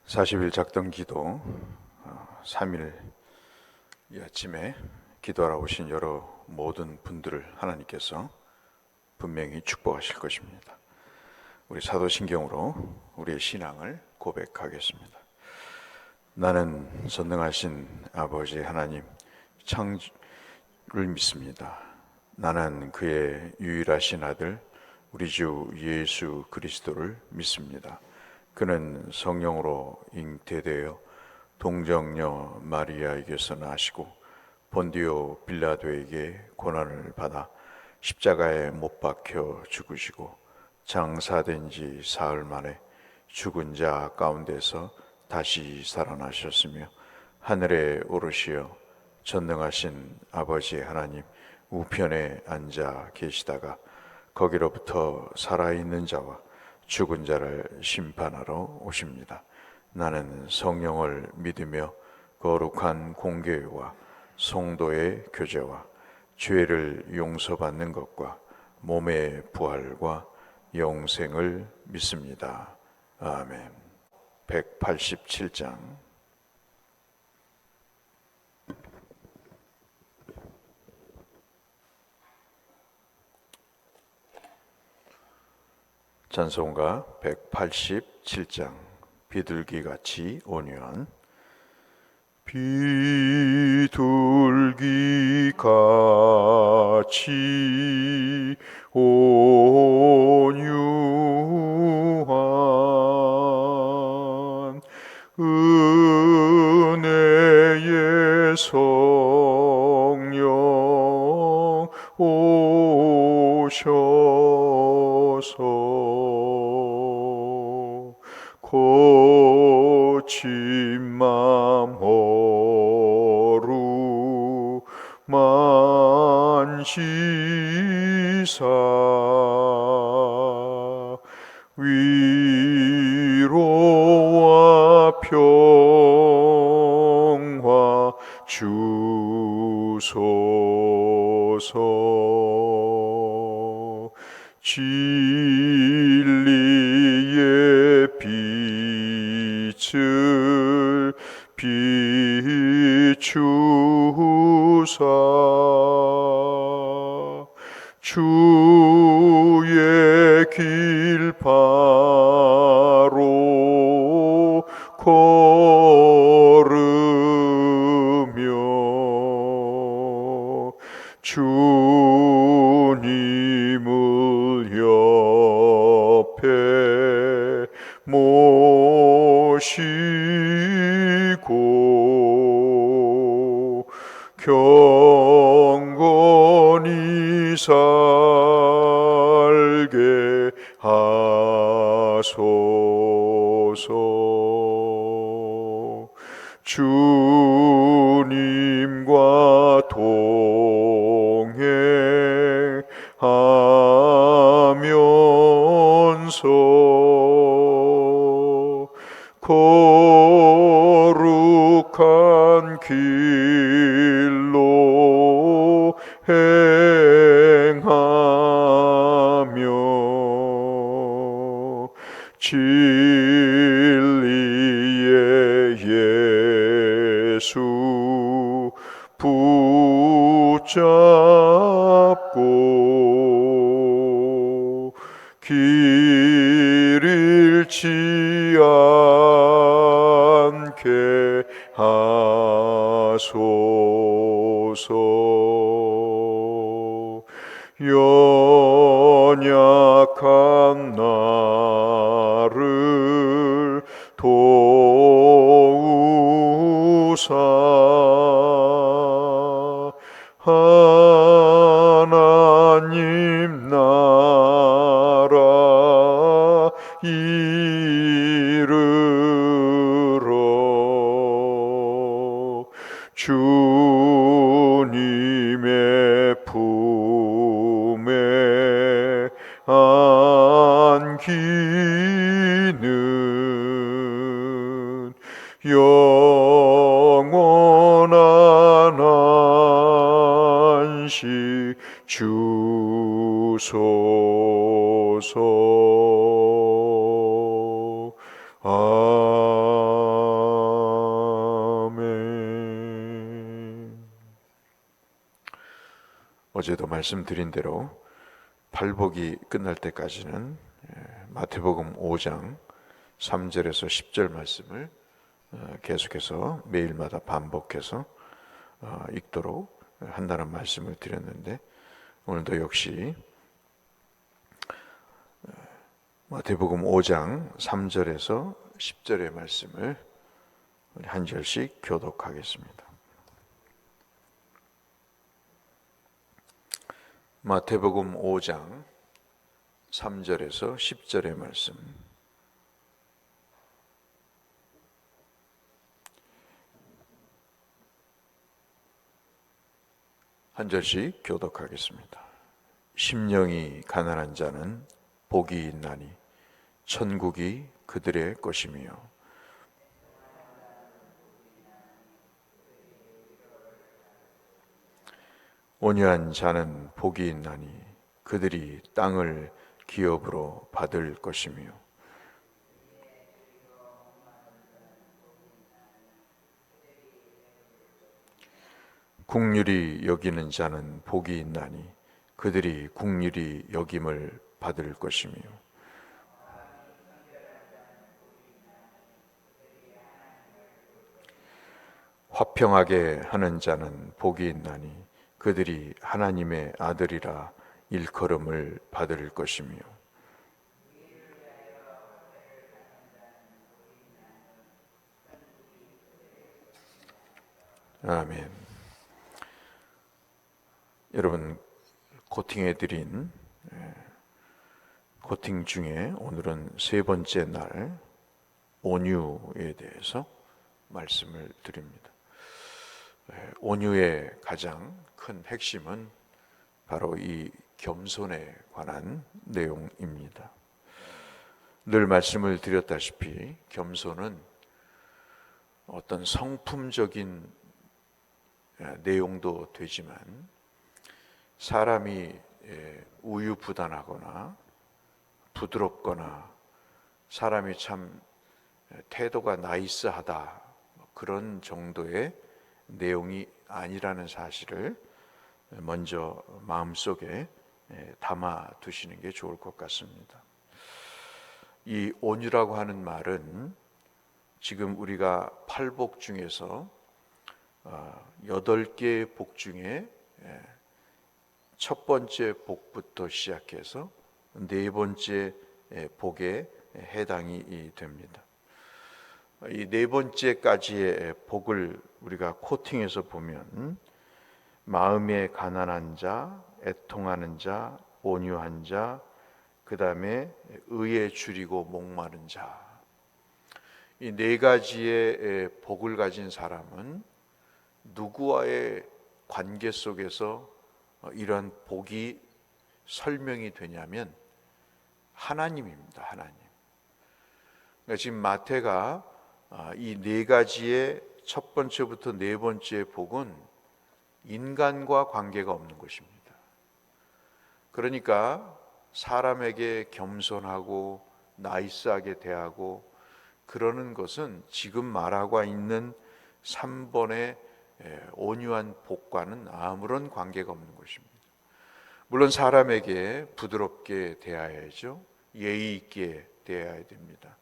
40일 작던 기도 3일 이 아침에 기도하러 오신 여러 모든 분들을 하나님께서 분명히 축복하실 것입니다. 우리 사도신경으로 우리의 신앙을 고백하겠습니다. 나는 전능하신 아버지 하나님 창조를 믿습니다. 나는 그의 유일하신 아들 우리 주 예수 그리스도를 믿습니다. 그는 성령으로 잉태되어 동정녀 마리아에게서 나시고 본디오 빌라도에게 고난을 받아 십자가에 못 박혀 죽으시고 장사된 지 사흘 만에 죽은 자 가운데서 다시 살아나셨으며 하늘에 오르시어 전능하신 아버지 하나님 우편에 앉아 계시다가 거기로부터 살아있는 자와 죽은 자를 심판하러 오십니다. 나는 성령을 믿으며 거룩한 공교회와 성도의 교제와 죄를 용서받는 것과 몸의 부활과 영생을 믿습니다. 아멘. 187장. 찬송가 187장. 비둘기같이 온유한. 비둘기같이 온유한 은혜의 성령 오셔서 거친 맘 어루만시사 위로와 평화 주소서. 진리의 빛을 비추사 주의 길 바로 걸으며 주님을 옆에 모시고 경건히 살게 하소서. 주님과 동행하면서 거룩한 길로 행하며 진리의 예수 붙잡고 길 잃지 않게 하소서. 연약한 나를 도우사 하나님 나라 이르러 주님의 품에 안기는 영원한 안식 주소서. 아멘. 어제도 말씀드린 대로 팔복이 끝날 때까지는 마태복음 5장 3절에서 10절 말씀을 계속해서 매일마다 반복해서 읽도록 한다는 말씀을 드렸는데, 오늘도 역시 마태복음 5장 3절에서 10절의 말씀을 한 절씩 교독하겠습니다. 마태복음 5장 3절에서 10절의 말씀, 한 절씩 교독하겠습니다. 심령이 가난한 자는 복이 있나니 천국이 그들의 것이며, 온유한 자는 복이 있나니 그들이 땅을 기업으로 받을 것이며, 긍휼히 여기는 자는 복이 있나니 그들이 긍휼히 여김을 받을 것이며, 화평하게 하는 자는 복이 있나니 그들이 하나님의 아들이라 일컬음을 받을 것이며, 아멘. 여러분, 코팅해드린 코팅 중에 오늘은 세 번째 날 온유에 대해서 말씀을 드립니다. 온유의 가장 큰 핵심은 바로 이 겸손에 관한 내용입니다. 늘 말씀을 드렸다시피 겸손은 어떤 성품적인 내용도 되지만, 사람이 우유부단하거나 부드럽거나 사람이 참 태도가 나이스하다, 그런 정도의 내용이 아니라는 사실을 먼저 마음속에 담아 두시는 게 좋을 것 같습니다. 이 온유라고 하는 말은 지금 우리가 8복 중에서 8개의 복 중에 첫 번째 복부터 시작해서 네 번째 복에 해당이 됩니다. 이 네 번째까지의 복을 우리가 코팅해서 보면, 마음에 가난한 자, 애통하는 자, 온유한 자, 그 다음에 의에 줄이고 목마른 자, 이 네 가지의 복을 가진 사람은 누구와의 관계 속에서 이러한 복이 설명이 되냐면 하나님입니다. 하나님. 그러니까 지금 마태가 이 네 가지의 첫 번째부터 네 번째 복은 인간과 관계가 없는 것입니다. 그러니까 사람에게 겸손하고 나이스하게 대하고 그러는 것은 지금 말하고 있는 3번의 온유한 복과는 아무런 관계가 없는 것입니다. 물론 사람에게 부드럽게 대해야죠. 예의 있게 대해야 됩니다.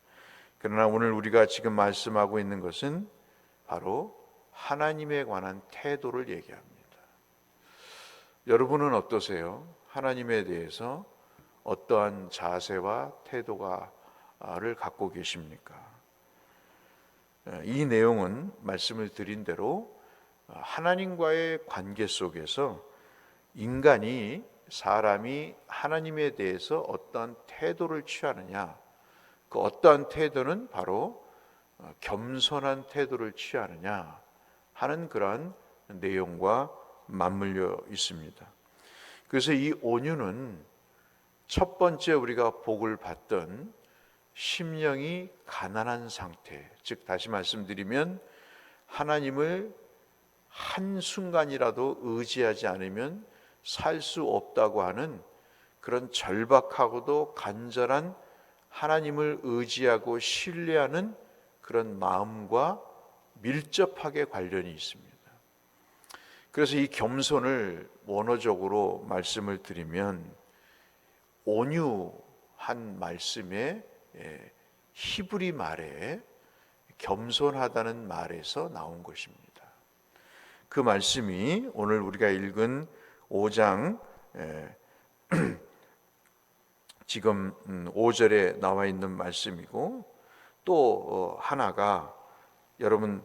그러나 오늘 우리가 지금 말씀하고 있는 것은 바로 하나님에 관한 태도를 얘기합니다. 여러분은 어떠세요? 하나님에 대해서 어떠한 자세와 태도를 갖고 계십니까? 이 내용은 말씀을 드린 대로 하나님과의 관계 속에서 인간이, 사람이 하나님에 대해서 어떠한 태도를 취하느냐, 그 어떠한 태도는 바로 겸손한 태도를 취하느냐 하는 그러한 내용과 맞물려 있습니다. 그래서 이 온유는 첫 번째 우리가 복을 받던 심령이 가난한 상태, 즉 다시 말씀드리면 하나님을 한순간이라도 의지하지 않으면 살 수 없다고 하는 그런 절박하고도 간절한 하나님을 의지하고 신뢰하는 그런 마음과 밀접하게 관련이 있습니다. 그래서 이 겸손을 원어적으로 말씀을 드리면 온유한 말씀에 히브리 말에 겸손하다는 말에서 나온 것입니다. 그 말씀이 오늘 우리가 읽은 5장 지금 5절에 나와 있는 말씀이고, 또 하나가 여러분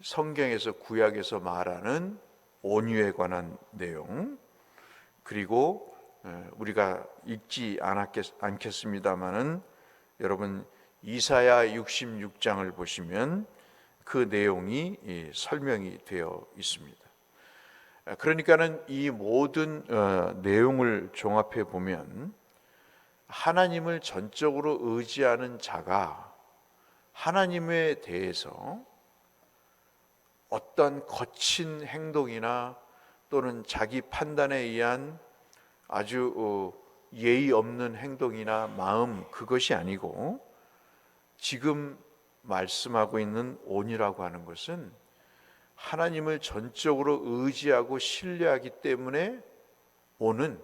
성경에서 구약에서 말하는 온유에 관한 내용, 그리고 우리가 읽지 않겠습니다마는 여러분 이사야 66장을 보시면 그 내용이 설명이 되어 있습니다. 그러니까는 이 모든 내용을 종합해 보면 하나님을 전적으로 의지하는 자가 하나님에 대해서 어떤 거친 행동이나 또는 자기 판단에 의한 아주 예의 없는 행동이나 마음, 그것이 아니고 지금 말씀하고 있는 온유라고 하는 것은 하나님을 전적으로 의지하고 신뢰하기 때문에 오는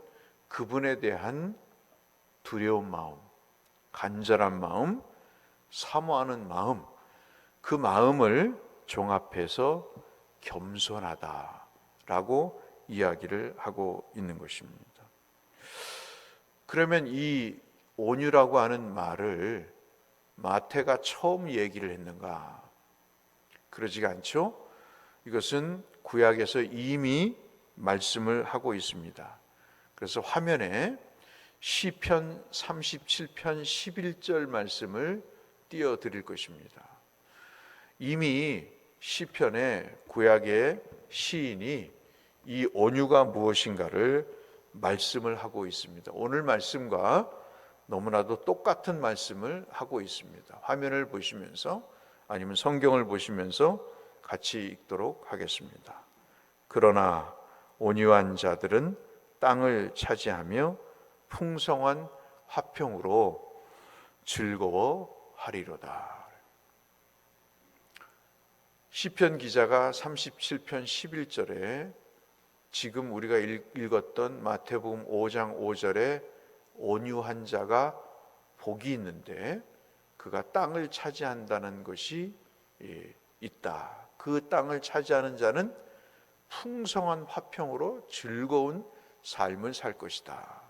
그분에 대한 두려운 마음, 간절한 마음, 사모하는 마음, 그 마음을 종합해서 겸손하다라고 이야기를 하고 있는 것입니다. 그러면 이 온유라고 하는 말을 마태가 처음 얘기를 했는가? 그러지가 않죠. 이것은 구약에서 이미 말씀을 하고 있습니다. 그래서 화면에 시편 37편 11절 말씀을 띄워 드릴 것입니다. 이미 시편에 구약의 시인이 이 온유가 무엇인가를 말씀을 하고 있습니다. 오늘 말씀과 너무나도 똑같은 말씀을 하고 있습니다. 화면을 보시면서 아니면 성경을 보시면서 같이 읽도록 하겠습니다. 그러나 온유한 자들은 땅을 차지하며 풍성한 화평으로 즐거워하리로다. 시편 기자가 37편 11절에 지금 우리가 읽었던 마태복음 5장 5절에 온유한 자가 복이 있는데 그가 땅을 차지한다는 것이 있다. 그 땅을 차지하는 자는 풍성한 화평으로 즐거운 삶을 살 것이다.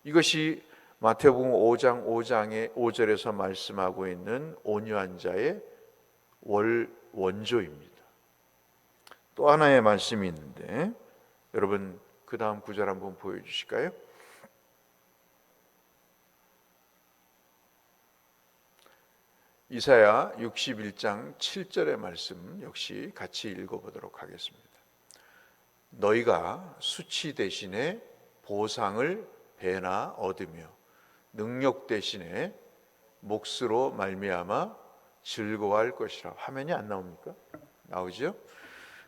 이것이 마태복음 5장 5절에서 말씀하고 있는 온유한 자의 원조입니다. 또 하나의 말씀이 있는데 여러분 그 다음 구절 한번 보여주실까요? 이사야 61장 7절의 말씀 역시 같이 읽어보도록 하겠습니다. 너희가 수치 대신에 보상을 배나 얻으며 능력 대신에 몫으로 말미암아 즐거워할 것이라. 화면이 안 나옵니까? 나오죠?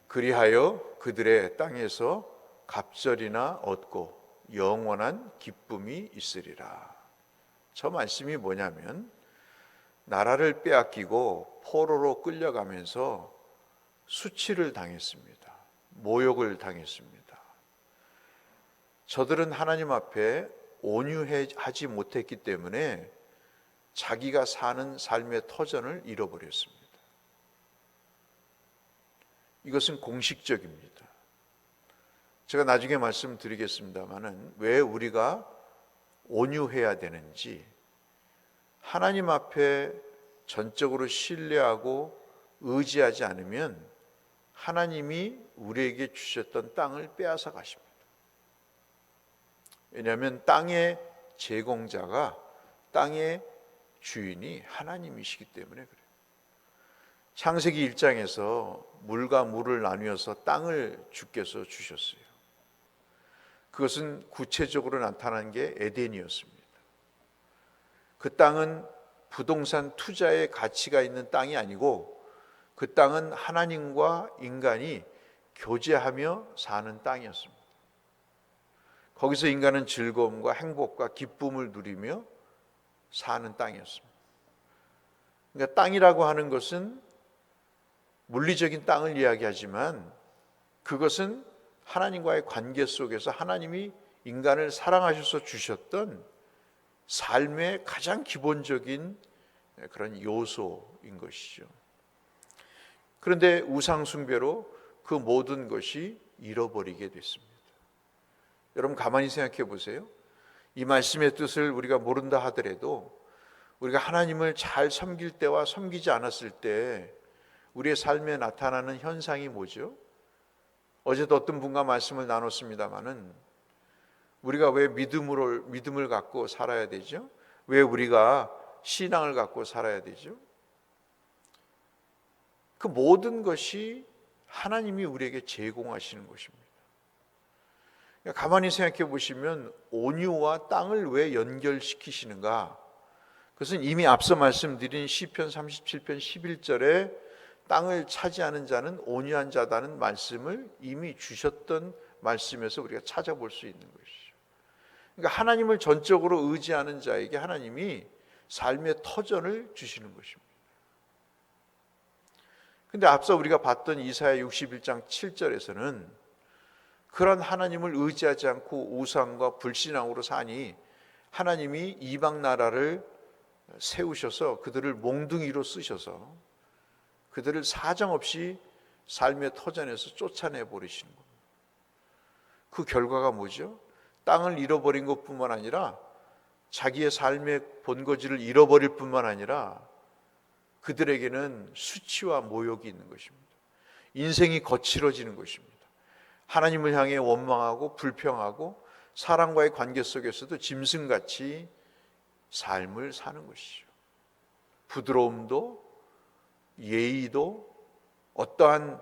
그리하여 그들의 땅에서 갑절이나 얻고 영원한 기쁨이 있으리라. 저 말씀이 뭐냐면 나라를 빼앗기고 포로로 끌려가면서 수치를 당했습니다. 모욕을 당했습니다. 저들은 하나님 앞에 온유하지 못했기 때문에 자기가 사는 삶의 터전을 잃어버렸습니다. 이것은 공식적입니다. 제가 나중에 말씀드리겠습니다마는 왜 우리가 온유해야 되는지, 하나님 앞에 전적으로 신뢰하고 의지하지 않으면 하나님이 우리에게 주셨던 땅을 빼앗아 가십니다. 왜냐하면 땅의 제공자가, 땅의 주인이 하나님이시기 때문에 그래요. 창세기 1장에서 물과 물을 나누어서 땅을 주께서 주셨어요. 그것은 구체적으로 나타난 게 에덴이었습니다. 그 땅은 부동산 투자의 가치가 있는 땅이 아니고 그 땅은 하나님과 인간이 교제하며 사는 땅이었습니다. 거기서 인간은 즐거움과 행복과 기쁨을 누리며 사는 땅이었습니다. 그러니까 땅이라고 하는 것은 물리적인 땅을 이야기하지만 그것은 하나님과의 관계 속에서 하나님이 인간을 사랑하셔서 주셨던 삶의 가장 기본적인 그런 요소인 것이죠. 그런데 우상 숭배로 그 모든 것이 잃어버리게 됐습니다. 여러분 가만히 생각해 보세요. 이 말씀의 뜻을 우리가 모른다 하더라도 우리가 하나님을 잘 섬길 때와 섬기지 않았을 때 우리의 삶에 나타나는 현상이 뭐죠? 어제도 어떤 분과 말씀을 나눴습니다마는 우리가 왜 믿음을 갖고 살아야 되죠? 왜 우리가 신앙을 갖고 살아야 되죠? 그 모든 것이 하나님이 우리에게 제공하시는 것입니다. 가만히 생각해 보시면 온유와 땅을 왜 연결시키시는가? 그것은 이미 앞서 말씀드린 시편 37편 11절에 땅을 차지하는 자는 온유한 자다는 말씀을 이미 주셨던 말씀에서 우리가 찾아볼 수 있는 것이죠. 그러니까 하나님을 전적으로 의지하는 자에게 하나님이 삶의 터전을 주시는 것입니다. 근데 앞서 우리가 봤던 이사야 61장 7절에서는 그런 하나님을 의지하지 않고 우상과 불신앙으로 사니 하나님이 이방 나라를 세우셔서 그들을 몽둥이로 쓰셔서 그들을 사정없이 삶의 터전에서 쫓아내 버리시는 겁니다. 그 결과가 뭐죠? 땅을 잃어버린 것뿐만 아니라 자기의 삶의 본거지를 잃어버릴 뿐만 아니라 그들에게는 수치와 모욕이 있는 것입니다. 인생이 거칠어지는 것입니다. 하나님을 향해 원망하고 불평하고 사람과의 관계 속에서도 짐승같이 삶을 사는 것이죠. 부드러움도 예의도 어떠한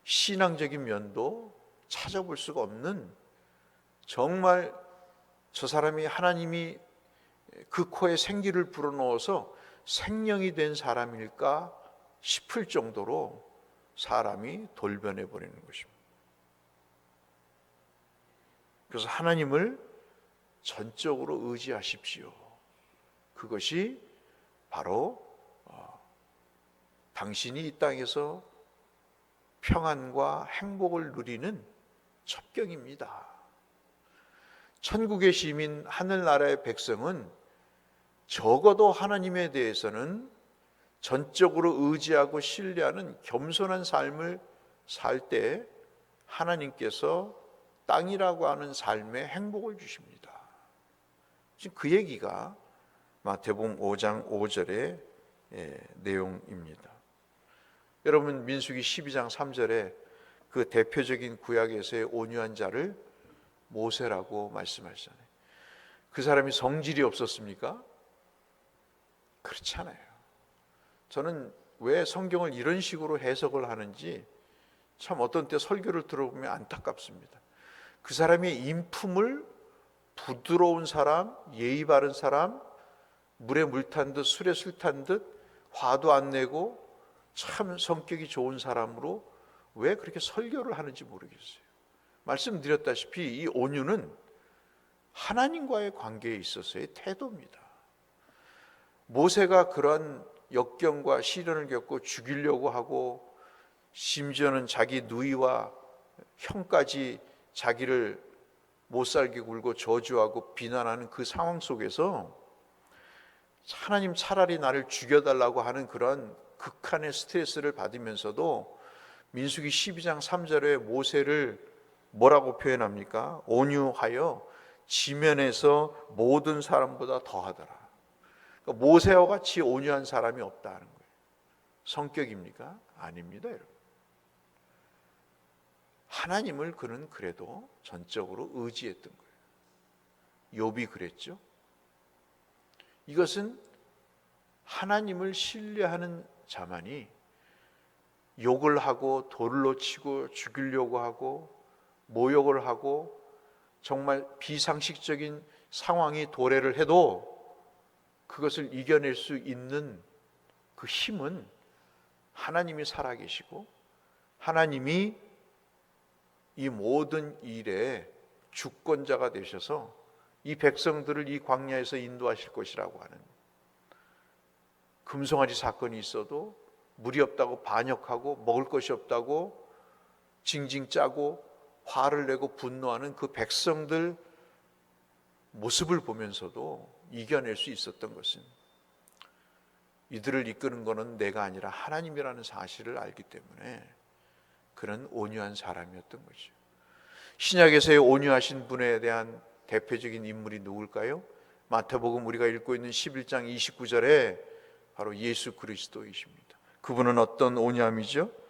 신앙적인 면도 찾아볼 수가 없는, 정말 저 사람이 하나님이 그 코에 생기를 불어넣어서 생명이 된 사람일까 싶을 정도로 사람이 돌변해 버리는 것입니다. 그래서 하나님을 전적으로 의지하십시오. 그것이 바로 당신이 이 땅에서 평안과 행복을 누리는 첩경입니다. 천국의 시민, 하늘나라의 백성은 적어도 하나님에 대해서는 전적으로 의지하고 신뢰하는 겸손한 삶을 살 때 하나님께서 땅이라고 하는 삶에 행복을 주십니다. 지금 그 얘기가 마태복음 5장 5절의 내용입니다. 여러분 민수기 12장 3절에 그 대표적인 구약에서의 온유한 자를 모세라고 말씀하시잖아요. 그 사람이 성질이 없었습니까? 그렇지 않아요. 저는 왜 성경을 이런 식으로 해석을 하는지 참 어떤 때 설교를 들어보면 안타깝습니다. 그 사람의 인품을 부드러운 사람, 예의 바른 사람, 물에 물 탄 듯 술에 술 탄 듯 화도 안 내고 참 성격이 좋은 사람으로 왜 그렇게 설교를 하는지 모르겠어요. 말씀드렸다시피 이 온유는 하나님과의 관계에 있어서의 태도입니다. 모세가 그런 역경과 시련을 겪고 죽이려고 하고 심지어는 자기 누이와 형까지 자기를 못살게 굴고 저주하고 비난하는 그 상황 속에서 하나님 차라리 나를 죽여달라고 하는 그런 극한의 스트레스를 받으면서도 민수기 12장 3절에 모세를 뭐라고 표현합니까? 온유하여 지면에서 모든 사람보다 더하더라. 그러니까 모세와 같이 온유한 사람이 없다는 거예요. 성격입니까? 아닙니다, 여러분. 하나님을 그는 그래도 전적으로 의지했던 거예요. 욥이 그랬죠. 이것은 하나님을 신뢰하는 자만이 욕을 하고 돌로 치고 죽이려고 하고 모욕을 하고 정말 비상식적인 상황이 도래를 해도 그것을 이겨낼 수 있는 그 힘은 하나님이 살아계시고 하나님이 이 모든 일에 주권자가 되셔서 이 백성들을 이 광야에서 인도하실 것이라고 하는, 금송아지 사건이 있어도 물이 없다고 반역하고 먹을 것이 없다고 징징 짜고 화를 내고 분노하는 그 백성들 모습을 보면서도 이겨낼 수 있었던 것은 이들을 이끄는 것은 내가 아니라 하나님이라는 사실을 알기 때문에 그런 온유한 사람이었던 거죠. 신약에서의 온유하신 분에 대한 대표적인 인물이 누굴까요? 마태복음 우리가 읽고 있는 11장 29절에 바로 예수 그리스도이십니다. 그분은 어떤 온유함이죠?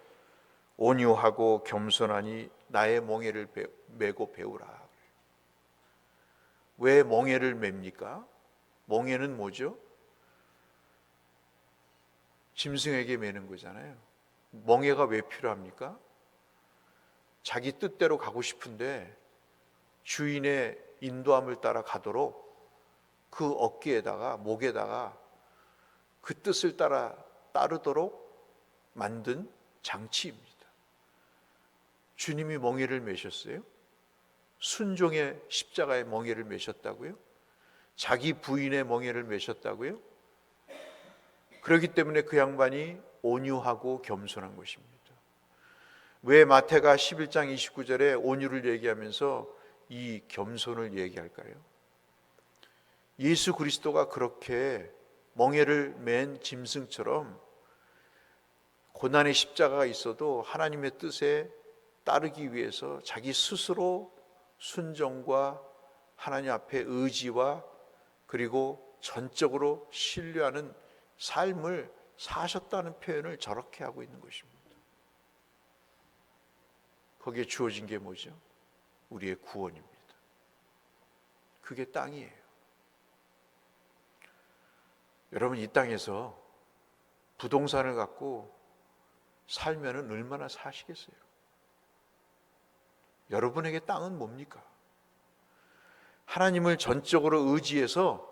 온유하고 겸손하니 나의 멍에를 메고 배우라. 왜 멍에를 맵니까? 멍에는 뭐죠? 짐승에게 매는 거잖아요. 멍에가 왜 필요합니까? 자기 뜻대로 가고 싶은데 주인의 인도함을 따라 가도록 그 어깨에다가 목에다가 그 뜻을 따르도록 만든 장치입니다. 주님이 멍에를 매셨어요? 순종의 십자가의 멍에를 매셨다고요? 자기 부인의 멍에를 매셨다고요? 그렇기 때문에 그 양반이 온유하고 겸손한 것입니다. 왜 마태가 11장 29절에 온유를 얘기하면서 이 겸손을 얘기할까요? 예수 그리스도가 그렇게 멍에를 맨 짐승처럼 고난의 십자가가 있어도 하나님의 뜻에 따르기 위해서 자기 스스로 순종과 하나님 앞에 의지와 그리고 전적으로 신뢰하는 삶을 사셨다는 표현을 저렇게 하고 있는 것입니다. 거기에 주어진 게 뭐죠? 우리의 구원입니다. 그게 땅이에요. 여러분, 이 땅에서 부동산을 갖고 살면은 얼마나 사시겠어요? 여러분에게 땅은 뭡니까? 하나님을 전적으로 의지해서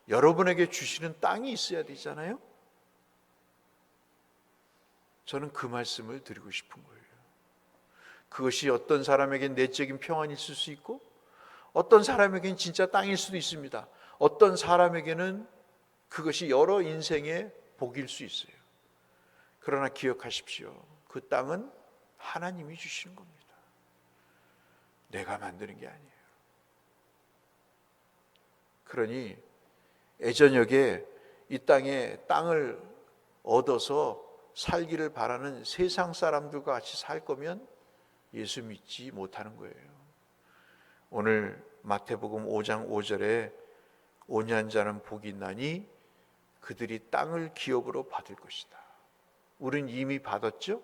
여러분에게 주시는 땅이 있어야 되잖아요. 저는 그 말씀을 드리고 싶은 거예요. 그것이 어떤 사람에겐 내적인 평안이 있을 수 있고 어떤 사람에겐 진짜 땅일 수도 있습니다. 어떤 사람에게는 그것이 여러 인생의 복일 수 있어요. 그러나 기억하십시오. 그 땅은 하나님이 주시는 겁니다. 내가 만드는 게 아니에요. 그러니 애저녁에 이 땅에 땅을 얻어서 살기를 바라는 세상 사람들과 같이 살 거면 예수 믿지 못하는 거예요. 오늘 마태복음 5장 5절에 온유한 자는 복이 있나니 그들이 땅을 기업으로 받을 것이다. 우린 이미 받았죠?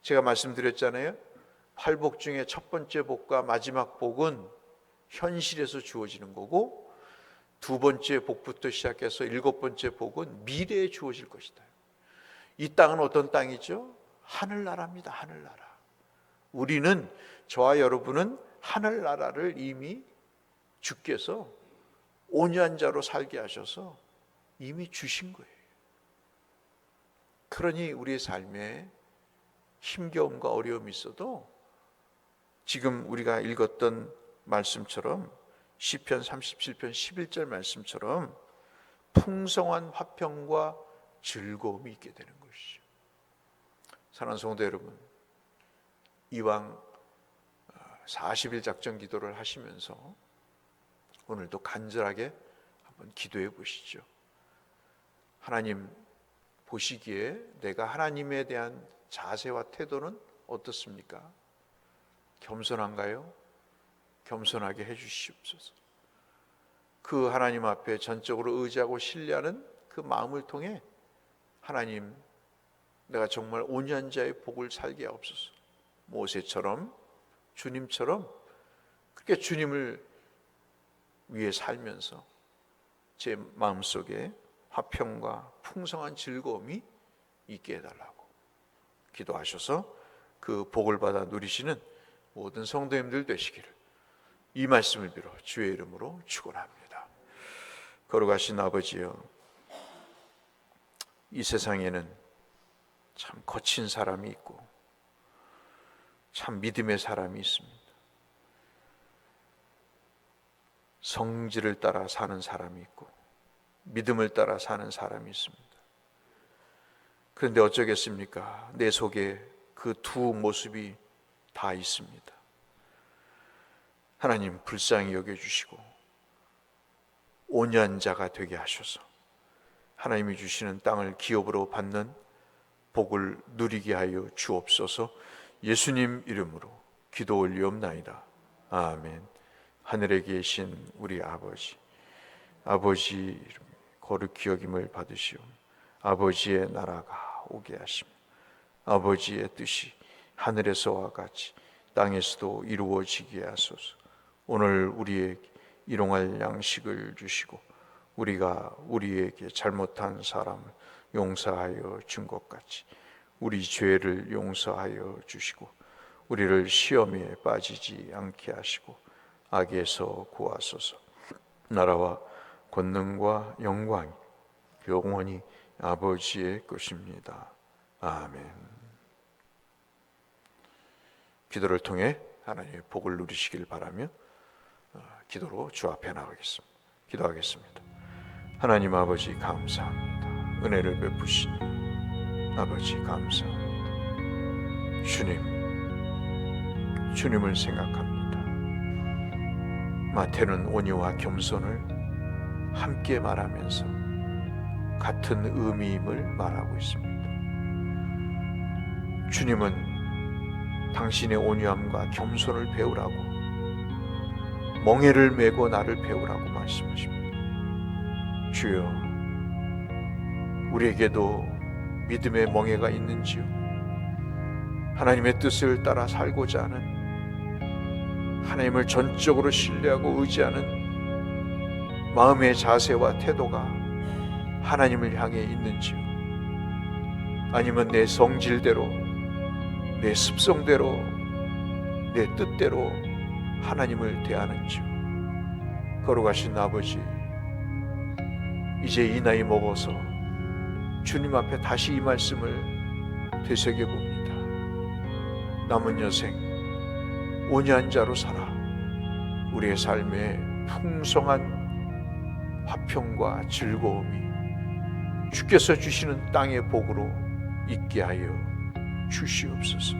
제가 말씀드렸잖아요. 8복 중에 첫 번째 복과 마지막 복은 현실에서 주어지는 거고 두 번째 복부터 시작해서 일곱 번째 복은 미래에 주어질 것이다. 이 땅은 어떤 땅이죠? 하늘나라입니다. 하늘나라. 우리는, 저와 여러분은 하늘나라를 이미 주께서 온유한 자로 살게 하셔서 이미 주신 거예요. 그러니 우리의 삶에 힘겨움과 어려움이 있어도 지금 우리가 읽었던 말씀처럼 시편 37편 11절 말씀처럼 풍성한 화평과 즐거움이 있게 되는 것이죠. 사랑하는 성도 여러분, 이왕 40일 작전 기도를 하시면서 오늘도 간절하게 한번 기도해 보시죠. 하나님 보시기에 내가 하나님에 대한 자세와 태도는 어떻습니까? 겸손한가요? 겸손하게 해주시옵소서. 그 하나님 앞에 전적으로 의지하고 신뢰하는 그 마음을 통해 하나님, 내가 정말 온유한 자의 복을 살게 하옵소서. 모세처럼, 주님처럼 그렇게 주님을 위해 살면서 제 마음속에 화평과 풍성한 즐거움이 있게 해달라고 기도하셔서 그 복을 받아 누리시는 모든 성도님들 되시기를 이 말씀을 빌어 주의 이름으로 축원합니다. 거룩하신 아버지여, 이 세상에는 참 거친 사람이 있고 참 믿음의 사람이 있습니다. 성질을 따라 사는 사람이 있고 믿음을 따라 사는 사람이 있습니다. 그런데 어쩌겠습니까? 내 속에 그 두 모습이 다 있습니다. 하나님 불쌍히 여겨주시고 온유한자가 되게 하셔서 하나님이 주시는 땅을 기업으로 받는 복을 누리게 하여 주옵소서. 예수님 이름으로 기도 올리옵나이다. 아멘. 하늘에 계신 우리 아버지, 아버지 이름 거룩히 여김을 받으시오. 아버지의 나라가 오게 하시며 아버지의 뜻이 하늘에서와 같이 땅에서도 이루어지게 하소서. 오늘 우리에게 일용할 양식을 주시고 우리가 우리에게 잘못한 사람을 용서하여 준 것 같이 우리 죄를 용서하여 주시고 우리를 시험에 빠지지 않게 하시고 악에서 구하소서. 나라와 권능과 영광이 영원히 아버지의 것입니다. 아멘. 기도를 통해 하나님의 복을 누리시길 바라며 기도로 주 앞에 나가겠습니다. 기도하겠습니다. 하나님 아버지 감사합니다. 은혜를 베푸시니 아버지 감사합니다. 주님을 생각합니다. 마태는 온유와 겸손을 함께 말하면서 같은 의미임을 말하고 있습니다. 주님은 당신의 온유함과 겸손을 배우라고, 멍에를 메고 나를 배우라고 말씀하십니다. 주여, 우리에게도 믿음의 멍에가 있는지요? 하나님의 뜻을 따라 살고자 하는, 하나님을 전적으로 신뢰하고 의지하는 마음의 자세와 태도가 하나님을 향해 있는지요? 아니면 내 성질대로, 내 습성대로, 내 뜻대로 하나님을 대하는지요? 거룩하신 아버지, 이제 이 나이 먹어서 주님 앞에 다시 이 말씀을 되새겨 봅니다. 남은 여생 온유한 자로 살아 우리의 삶에 풍성한 화평과 즐거움이 주께서 주시는 땅의 복으로 있게 하여 주시옵소서.